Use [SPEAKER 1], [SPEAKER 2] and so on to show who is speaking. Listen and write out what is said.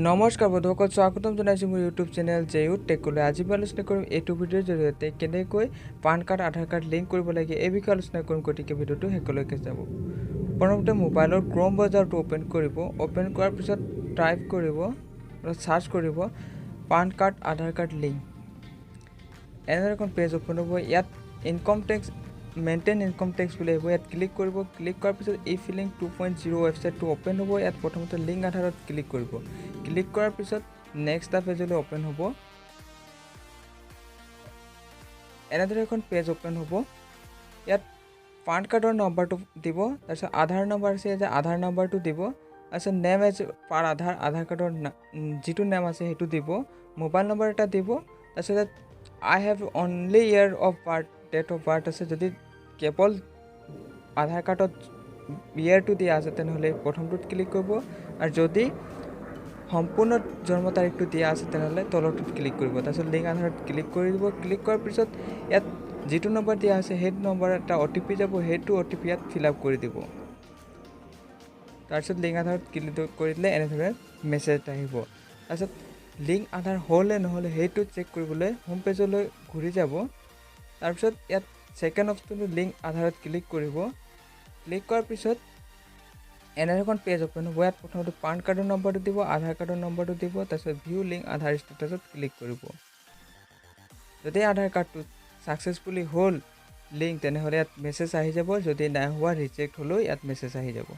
[SPEAKER 1] নমস্কাৰ বন্ধুসকল, স্বাগতম জনাইছোঁ মোৰ ইউটিউব চেনেল জেইউট টেকলৈ। আজি মই আলোচনা কৰিম এইটো ভিডিঅ'ৰ জৰিয়তে কেনেকৈ পান কাৰ্ড আধাৰ কাৰ্ড লিংক কৰিব লাগে এই বিষয়ে আলোচনা কৰিম। গতিকে ভিডিঅ'টো শেষলৈকে চাব। প্ৰথমতে মোবাইলৰ ক্ৰম ব্ৰাউজাৰটো অ'পেন কৰিব। অ'পেন কৰাৰ পিছত টাইপ কৰিব, চাৰ্চ কৰিব PAN card Aadhaar card link. এনেদৰে এখন পেজ অ'পেন হ'ব। ইয়াত income tax maintain income tax বুলি আহিব। ইয়াত ক্লিক কৰিব। ক্লিক কৰাৰ পিছত ই ফিলিং 2.0 ৱেবছাইটটো অ'পেন হ'ব। ইয়াত প্ৰথমতে লিংক আধাৰত ক্লিক কৰিব। ক্লিক কৰাৰ পিছত নেক্সট এটা পেজলৈ অ'পেন হ'ব। এনেদৰে এখন পেজ অ'পেন হ'ব। ইয়াত পান কাৰ্ডৰ নম্বৰটো দিব, তাৰপিছত আধাৰ নম্বৰ আছে যে আধাৰ নম্বৰটো দিব, তাৰপিছত নেম এজ পাৰ আধাৰ কাৰ্ডৰ যিটো নেম আছে সেইটো দিব, মোবাইল নম্বৰ এটা দিব, তাৰপিছত I have only year of birth date of birth আছে। যদি কেৱল আধাৰ কাৰ্ডত ইয়াৰটো দিয়া আছে তেনেহ'লে প্ৰথমটোত ক্লিক কৰিব, আৰু যদি সম্পূৰ্ণ জন্ম তাৰিখটো দিয়া আছে তেনেহ'লে তলৰটোত ক্লিক কৰিব। তাৰপিছত লিংক আধাৰত ক্লিক কৰি দিব। ক্লিক কৰাৰ পিছত ইয়াত যিটো নম্বৰ দিয়া আছে সেইটো নম্বৰ এটা OTP যাব, সেইটো OTP ইয়াত ফিল আপ কৰি দিব। তাৰপিছত লিংক আধাৰত ক্লিক কৰি দিলে এনেদৰে মেছেজ আহিব। তাৰপিছত লিংক আধাৰ হ'লে নহ'লে সেইটো চেক কৰিবলৈ হোম পেজলৈ ঘূৰি যাব। তাৰপিছত ইয়াত ছেকেণ্ড অপশ্যনটো লিংক আধাৰত ক্লিক কৰিব। ক্লিক কৰাৰ পিছত এনেদৰে এখন পেজ অ'পেন হ'ব। ইয়াত প্ৰথমতে পান কাৰ্ডৰ নম্বৰটো দিব, আধাৰ কাৰ্ডৰ নম্বৰটো দিব, তাৰপিছত ভিউ লিংক আধাৰ ষ্টেটাছত ক্লিক কৰিব। যদি আধাৰ কাৰ্ডটো ছাকচেছফুলি হ'ল লিংক তেনেহ'লে ইয়াত মেছেজ আহি যাব। যদি নাই হোৱা ৰিজেক্ট হ'লেও ইয়াত মেছেজ আহি যাব।